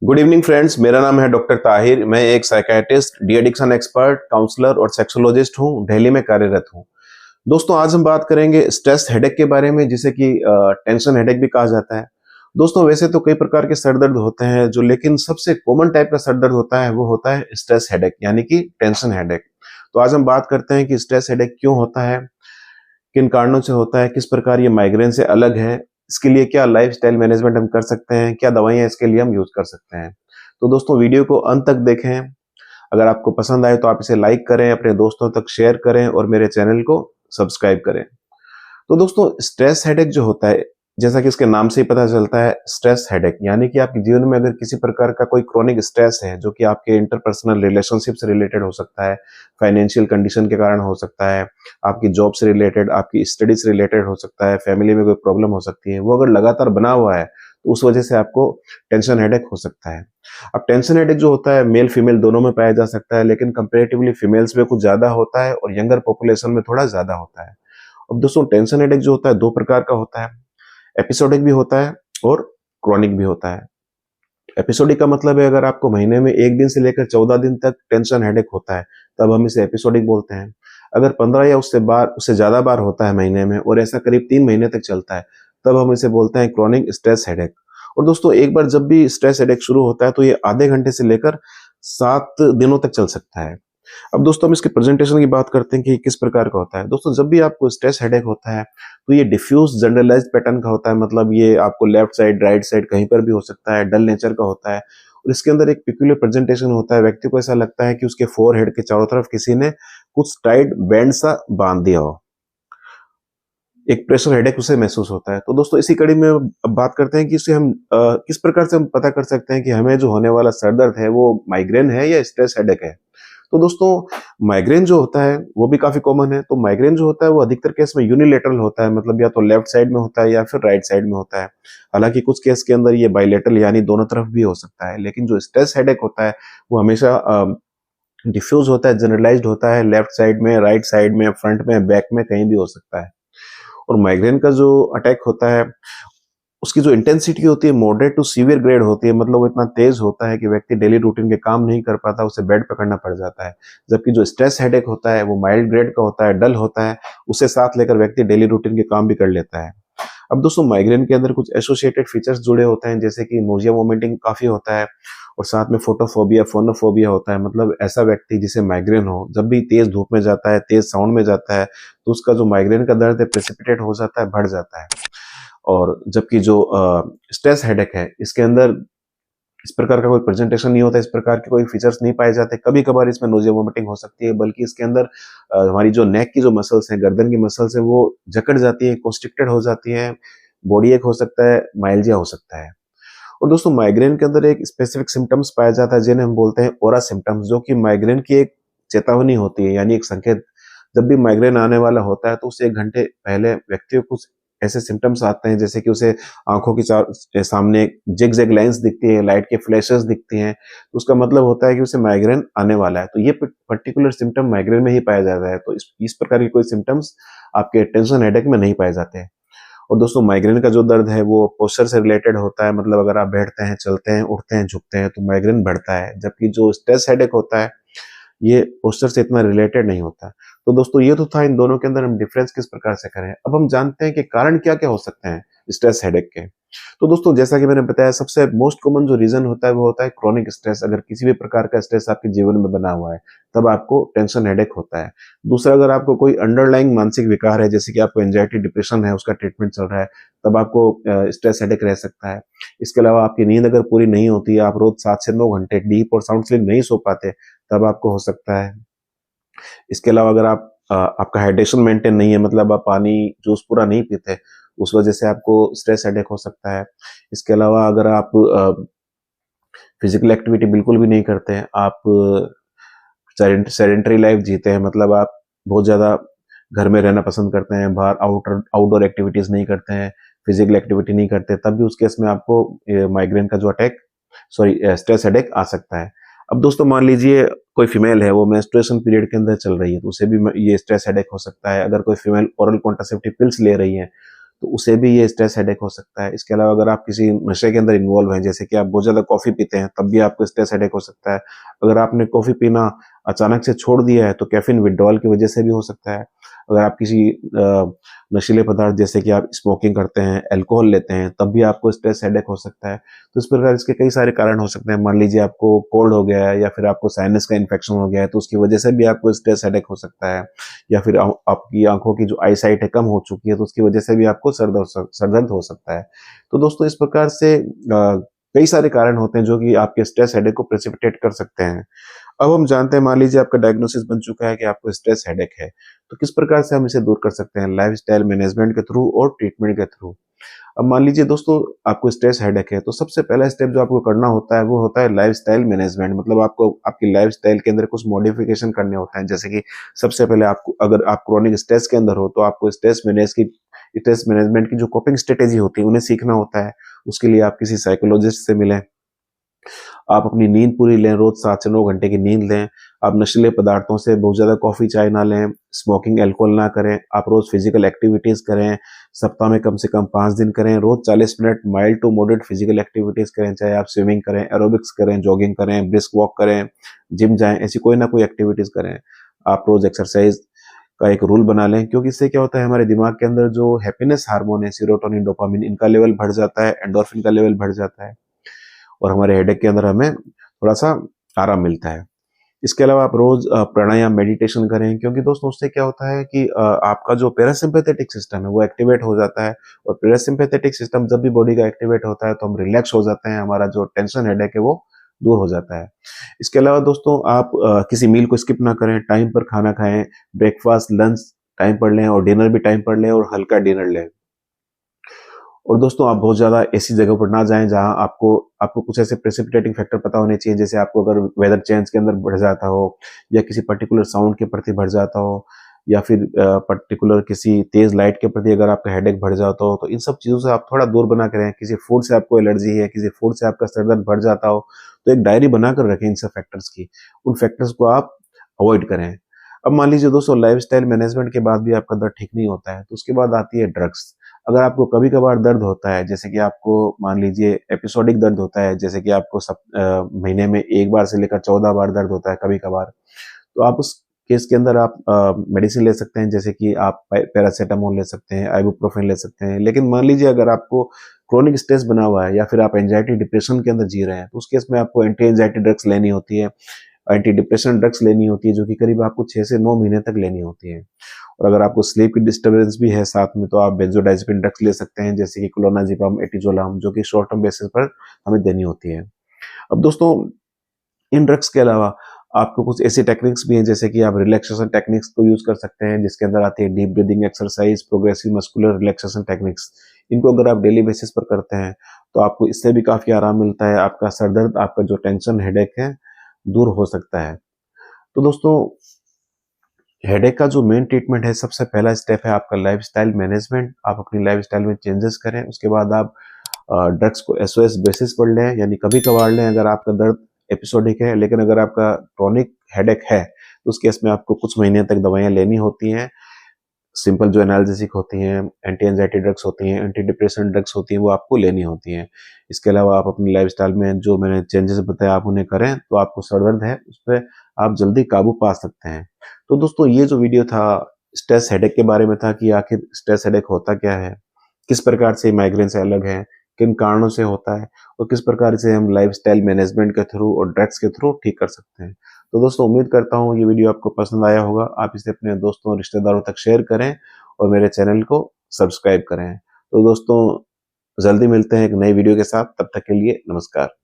Good evening friends, मेरा नाम है डॉक्टर ताहिर। मैं एक psychiatrist, de addiction expert, counsellor और सेक्सोलॉजिस्ट हूँ। दिल्ली में कार्यरत हूँ। दोस्तों, आज हम बात करेंगे स्ट्रेस हेडेक के बारे में, जिसे कि टेंशन हेडेक भी कहा जाता है। दोस्तों, वैसे तो कई प्रकार के सर दर्द होते हैं, जो लेकिन सबसे कॉमन टाइप का सर दर्द होता है वो होता है स्ट्रेस हेडेक, यानी कि टेंशन हेडेक। तो आज हम बात करते हैं कि स्ट्रेस हेडेक क्यों होता है, किन कारणों से होता है, किस प्रकार ये माइग्रेन से अलग है, इसके लिए क्या लाइफस्टाइल मैनेजमेंट हम कर सकते हैं, क्या दवाइयाँ इसके लिए हम यूज कर सकते हैं। तो दोस्तों, वीडियो को अंत तक देखें। अगर आपको पसंद आए तो आप इसे लाइक करें, अपने दोस्तों तक शेयर करें और मेरे चैनल को सब्सक्राइब करें। तो दोस्तों, स्ट्रेस हेडेक जो होता है, जैसा कि इसके नाम से ही पता चलता है, स्ट्रेस हेडेक यानी कि आपके जीवन में अगर किसी प्रकार का कोई क्रोनिक स्ट्रेस है, जो कि आपके इंटरपर्सनल रिलेशनशिप से रिलेटेड हो सकता है, फाइनेंशियल कंडीशन के कारण हो सकता है, आपकी जॉब से रिलेटेड, आपकी स्टडीज से रिलेटेड हो सकता है, फैमिली में कोई प्रॉब्लम हो सकती है, वो अगर लगातार बना हुआ है तो उस वजह से आपको टेंशन हेडेक हो सकता है। अब टेंशन हेडेक जो होता है, मेल फीमेल दोनों में पाया जा सकता है, लेकिन कंपेरेटिवली फीमेल्स में कुछ ज्यादा होता है और यंगर पॉपुलेशन में थोड़ा ज्यादा होता है। अब दोस्तों, टेंशन हेडेक जो होता है दो प्रकार का होता है। एपिसोडिक भी होता है और क्रॉनिक भी होता है। एपिसोडिक का मतलब है, अगर आपको महीने में 1 दिन से लेकर 14 दिन तक टेंशन हेडेक होता है, तब हम इसे एपिसोडिक बोलते हैं। अगर 15 या उससे ज्यादा बार होता है महीने में, और ऐसा करीब 3 महीने तक चलता है, तब हम इसे बोलते हैं क्रॉनिक स्ट्रेस हेडेक। और दोस्तों, एक बार जब भी स्ट्रेस हेडेक शुरू होता है तो ये आधे घंटे से लेकर 7 दिनों तक चल सकता है। अब दोस्तों, हम इसके प्रेजेंटेशन की बात करते हैं कि किस प्रकार का होता है। दोस्तों, जब भी आपको स्ट्रेस हेडेक होता है तो ये डिफ्यूज जनरलाइज्ड पैटर्न का होता है। मतलब ये आपको लेफ्ट साइड, राइट साइड, कहीं पर भी हो सकता है, डल नेचर का होता है। और इसके अंदर एक पिक्युलर प्रेजेंटेशन होता है। व्यक्ति को ऐसा लगता है कि उसके फोरहेड के चारों तरफ किसी ने कुछ टाइट बैंड सा बांध दिया हो। एक प्रेशर हेडेक उसे महसूस होता है। तो दोस्तों, इसी कड़ी में अब बात करते हैं कि इसे हम किस प्रकार से हम पता कर सकते हैं कि हमें जो होने वाला सर दर्द है वो माइग्रेन है या स्ट्रेस हेडेक है। तो दोस्तों, माइग्रेन जो होता है वो भी काफी कॉमन है। तो माइग्रेन जो होता है वो अधिकतर केस में यूनिलेटरल होता है, मतलब या तो लेफ्ट साइड में होता है या फिर राइट साइड में होता है। हालांकि कुछ केस के अंदर ये बाइलेटरल यानी दोनों तरफ भी हो सकता है, लेकिन जो स्ट्रेस हेडेक होता है वो हमेशा डिफ्यूज होता है, जनरलाइज्ड होता है, लेफ्ट साइड में, राइट साइड में, फ्रंट में, बैक में, कहीं भी हो सकता है। और माइग्रेन का जो अटैक होता है, उसकी जो इंटेंसिटी होती है मॉडरेट टू सीवियर ग्रेड होती है। मतलब वो इतना तेज होता है कि व्यक्ति डेली रूटीन के काम नहीं कर पाता, उसे बेड पे करना पड़ जाता है। जबकि जो स्ट्रेस हेडेक होता है वो माइल्ड ग्रेड का होता है, डल होता है, उसे साथ लेकर व्यक्ति डेली रूटीन के काम भी कर लेता है। अब दोस्तों, माइग्रेन के अंदर कुछ एसोसिएटेड फीचर्स जुड़े होते हैं, जैसे कि नोजिया वोमिटिंग काफी होता है, और साथ में फोटोफोबिया, फोनोफोबिया होता है। मतलब ऐसा व्यक्ति जिसे माइग्रेन हो, जब भी तेज धूप में जाता है, तेज साउंड में जाता है, तो उसका जो माइग्रेन का दर्द है प्रेसिपिटेट हो जाता है, बढ़ जाता है। और जबकि जो स्ट्रेस हेडेक है, इसके अंदर इस प्रकार का कोई प्रेजेंटेशन नहीं होता, इस प्रकार के कोई फीचर्स नहीं पाए जाते। कभी कभार इसमें नोजिया वोमिटिंग हो सकती है, बल्कि इसके अंदर हमारी जो नेक की जो मसल्स हैं, गर्दन की मसल्स हैं, वो जकड़ जाती है, कॉन्स्ट्रिक्टेड हो जाती है, बॉडी एक हो सकता है, माइल्जिया हो सकता है। और दोस्तों, माइग्रेन के अंदर एक स्पेसिफिक सिम्टम्स पाया जाता है जिन्हें हम बोलते हैं ओरा सिम्टम्स, जो कि माइग्रेन की एक चेतावनी होती है, यानी एक संकेत। जब भी माइग्रेन आने वाला होता है तो उससे 1 घंटे पहले व्यक्ति को कुछ ऐसे सिम्टम्स आते हैं, जैसे कि उसे आंखों की सामने जिग जैग लाइन्स दिखती है, लाइट के फ्लैशेस दिखती हैं, तो उसका मतलब होता है कि उसे माइग्रेन आने वाला है। तो ये पर्टिकुलर सिम्टम माइग्रेन में ही पाया जाता है। तो इस प्रकार के कोई सिम्टम्स आपके टेंशन हेडेक में नहीं पाए जाते हैं। और दोस्तों, माइग्रेन का जो दर्द है वो पोस्चर से रिलेटेड होता है। मतलब अगर आप बैठते हैं, चलते हैं, उठते हैं, झुकते हैं, तो माइग्रेन बढ़ता है। जबकि जो स्ट्रेस हेडेक होता है ये पोस्चर से इतना रिलेटेड नहीं होता। तो दोस्तों, ये तो था इन दोनों के अंदर हम डिफरेंस किस प्रकार से करें। अब हम जानते हैं कि कारण क्या क्या हो सकते हैं स्ट्रेस हेडेक के। तो दोस्तों, जैसा कि मैंने बताया, सबसे मोस्ट कॉमन जो रीजन होता है वो होता है क्रॉनिक स्ट्रेस। अगर किसी भी प्रकार का स्ट्रेस आपके जीवन में बना हुआ है, तब आपको टेंशन हेडेक होता है। दूसरा, अगर आपको कोई अंडरलाइंग मानसिक विकार है, जैसे कि आपको एंजाइटी, डिप्रेशन है, उसका ट्रीटमेंट चल रहा है, तब आपको स्ट्रेस हेडेक रह सकता है। इसके अलावा आपकी नींद अगर पूरी नहीं होती है, आप रोज 7 से 9 घंटे डीप और साउंड स्लीप नहीं सो पाते, तब आपको हो सकता है। इसके अलावा अगर आपका हाइड्रेशन मेंटेन नहीं है, मतलब आप पानी, जूस पूरा नहीं पीते, उस वजह से आपको स्ट्रेस हेडेक हो सकता है। इसके अलावा अगर आप फिजिकल एक्टिविटी बिल्कुल भी नहीं करते हैं, आप सेडेंटरी लाइफ जीते हैं, मतलब आप बहुत ज्यादा घर में रहना पसंद करते हैं, बाहर आउटडोर एक्टिविटीज नहीं करते हैं, फिजिकल एक्टिविटी नहीं करते, तब भी उस केस में आपको माइग्रेन का जो स्ट्रेस हेडेक आ सकता है। अब दोस्तों, मान लीजिए कोई फीमेल है, वो मेंस्ट्रुएशन पीरियड के अंदर चल रही है, तो उसे भी ये स्ट्रेस हेडेक हो सकता है। अगर कोई फीमेल ओरल कॉन्ट्रासेप्टिव पिल्स ले रही है, तो उसे भी ये स्ट्रेस हेडेक हो सकता है। इसके अलावा अगर आप किसी नशे के अंदर इन्वॉल्व हैं, जैसे कि आप बहुत ज़्यादा कॉफ़ी पीते हैं, तब भी आपको स्ट्रेस हेडेक हो सकता है। अगर आपने कॉफ़ी पीना अचानक से छोड़ दिया है, तो कैफ़ीन विथड्रॉल की वजह से भी हो सकता है। अगर आप किसी नशीले पदार्थ जैसे कि आप स्मोकिंग करते हैं, अल्कोहल लेते हैं, तब भी आपको स्ट्रेस हेडेक हो सकता है। तो इस प्रकार इसके कई सारे कारण हो सकते हैं। मान लीजिए आपको कोल्ड हो गया है या फिर आपको साइनस का इन्फेक्शन हो गया है, तो उसकी वजह से भी आपको स्ट्रेस हेडेक हो सकता है। या फिर आपकी आँखों की जो आई साइट है कम हो चुकी है, तो उसकी वजह से भी आपको सर दर्द हो सकता है। तो दोस्तों इस प्रकार से कई सारे कारण होते हैं जो कि आपके स्ट्रेस हेडेक को प्रेसिपिटेट कर सकते हैं। अब हम जानते हैं, मान लीजिए आपका डायग्नोसिस बन चुका है कि आपको स्ट्रेस हेडेक है, तो किस प्रकार से हम इसे दूर कर सकते हैं? लाइफस्टाइल मैनेजमेंट के थ्रू और ट्रीटमेंट के थ्रू। अब मान लीजिए दोस्तों आपको स्ट्रेस हेडेक है, तो सबसे पहला स्टेप जो आपको करना होता है वो होता है लाइफस्टाइल मैनेजमेंट। मतलब आपको आपकी लाइफस्टाइल के अंदर कुछ मॉडिफिकेशन करने होते हैं। जैसे कि सबसे पहले आपको, अगर आप क्रोनिक स्ट्रेस के अंदर हो, तो आपको स्ट्रेस मैनेजमेंट की जो कोपिंग स्ट्रेटेजी होती है उन्हें सीखना होता है। उसके लिए आप किसी साइकोलॉजिस्ट से मिलें। आप अपनी नींद पूरी लें, रोज 7 से 9 घंटे की नींद लें। आप नशीले पदार्थों से बहुत ज़्यादा कॉफ़ी, चाय ना लें, स्मोकिंग, अल्कोहल ना करें। आप रोज़ फिजिकल एक्टिविटीज़ करें, सप्ताह में कम से कम 5 दिन करें। रोज़ 40 minute mild to moderate physical activities करें, चाहे आप स्विमिंग करें, एरोबिक्स करें, जॉगिंग करें, ब्रिस्क वॉक करें, जिम जाएँ, ऐसी कोई ना कोई एक्टिविटीज़ करें। आप रोज़ एक्सरसाइज का एक रूल बना लें, क्योंकि इससे क्या होता है, हमारे दिमाग के अंदर जो हैप्पीनेस हार्मोन है, सेरोटोनिन, डोपामिन, इनका लेवल बढ़ जाता है, एंडोर्फिन का लेवल बढ़ जाता है और हमारे हेडेक के अंदर हमें थोड़ा-सा आराम मिलता है। इसके अलावा आप रोज़ प्राणायाम, मेडिटेशन करें, क्योंकि दोस्तों उससे क्या होता है कि आपका जो पैरासिम्पैथेटिक सिस्टम है वो एक्टिवेट हो जाता है और पैरासिम्पैथेटिक सिस्टम जब भी बॉडी का एक्टिवेट होता है तो हम रिलैक्स हो जाते हैं, हमारा जो टेंशन हेडेक है वो दूर हो जाता है। इसके अलावा दोस्तों आप किसी मील को स्किप ना करें, टाइम पर खाना खाएँ, ब्रेकफास्ट, लंच टाइम पर लें और डिनर भी टाइम पर लें और हल्का डिनर लें। और दोस्तों आप बहुत ज़्यादा ऐसी जगह पर ना जाएँ जहाँ आपको आपको कुछ ऐसे प्रेसिपिटेटिंग फैक्टर पता होने चाहिए, जैसे आपको अगर वेदर चेंज के अंदर बढ़ जाता हो या किसी पर्टिकुलर साउंड के प्रति बढ़ जाता हो या फिर पर्टिकुलर किसी तेज़ लाइट के प्रति अगर आपका हेडेक बढ़ जाता हो, तो इन सब चीज़ों से आप थोड़ा दूर बना के रहें। किसी फूड से आपको एलर्जी है, किसी फूड से आपका सर दर्द बढ़ जाता हो, तो एक डायरी बनाकर रखें इन सब फैक्टर्स की। उन फैक्टर्स को आप अवॉइड करें। अब मान लीजिए दोस्तों लाइफ़स्टाइल मैनेजमेंट के बाद भी आपका दर्द ठीक नहीं होता है, तो उसके बाद आती है ड्रग्स। अगर आपको कभी-कभार दर्द होता है, जैसे कि आपको मान लीजिए एपिसोडिक दर्द होता है, जैसे कि आपको महीने में 1 बार से लेकर 14 बार दर्द होता है कभी-कभार, तो आप उस केस के अंदर आप मेडिसिन ले सकते हैं, जैसे कि आप पैरासिटामोल ले सकते हैं, आइबुप्रोफेन ले सकते हैं। लेकिन मान लीजिए अगर आपको क्रोनिक स्ट्रेस बना हुआ है या फिर आप एंग्जायटी, डिप्रेशन के अंदर जी रहे हैं, तो उस केस में आपको एंटी एंग्जायटी ड्रग्स लेनी होती है, एंटी डिप्रेशन ड्रग्स लेनी होती है, जो कि करीब आपको 6 से 9 महीने तक लेनी होती है। और अगर आपको स्लीप की डिस्टर्बेंस भी है साथ में, तो आप बेंजोडाइज़ेपिन ड्रग्स ले सकते हैं, जैसे कि क्लोनाज़ेपाम, एटिज़ोलाम, जो कि शॉर्ट टर्म बेसिस पर हमें देनी होती है। अब दोस्तों इन ड्रग्स के अलावा आपको कुछ ऐसी टेक्निक्स भी हैं, जैसे कि आप रिलैक्सेशन टेक्निक्स को यूज़ कर सकते हैं, जिसके अंदर आती है deep breathing exercise, progressive muscular relaxation techniques. इनको अगर आप डेली बेसिस पर करते हैं, तो आपको इससे भी काफ़ी आराम मिलता है। आपका सर दर्द, आपका जो टेंशन, हेडेक है, दूर हो सकता है। तो दोस्तों हेडेक का जो मेन ट्रीटमेंट है, सबसे पहला स्टेप है आपका लाइफस्टाइल मैनेजमेंट। आप अपनी लाइफस्टाइल में चेंजेस करें। उसके बाद आप ड्रग्स को एसओएस बेसिस पर लें, यानी कभी-कभार लें अगर आपका दर्द एपिसोडिक है। लेकिन अगर आपका क्रोनिक हेडेक है, तो उस केस में आपको कुछ महीने तक दवाइयाँ लेनी होती हैं। सिंपल जो एनाल्जेसिक होती हैं, एंटी एंजाइटी ड्रग्स होती हैं, एंटी डिप्रेशन ड्रग्स होती हैं, वो आपको लेनी होती हैं। इसके अलावा आप अपनी लाइफ़स्टाइल में जो मैंने चेंजेस बताए आप उन्हें करें, तो आपको सर दर्द है उस पे आप जल्दी काबू पा सकते हैं। तो दोस्तों ये जो वीडियो था स्ट्रेस हेडेक के बारे में था कि आखिर स्ट्रेस हेडेक होता क्या है? किस प्रकार से माइग्रेन से अलग है? किन कारणों से होता है? और किस प्रकार से हम लाइफ़स्टाइल मैनेजमेंट के थ्रू और ड्रग्स के थ्रू ठीक कर सकते हैं? तो दोस्तों उम्मीद करता हूँ ये वीडियो आपको पसंद आया होगा। आप इसे अपने दोस्तों और रिश्तेदारों तक शेयर करें और मेरे चैनल को सब्सक्राइब करें। तो दोस्तों जल्दी मिलते हैं एक नई वीडियो के साथ, तब तक के लिए नमस्कार।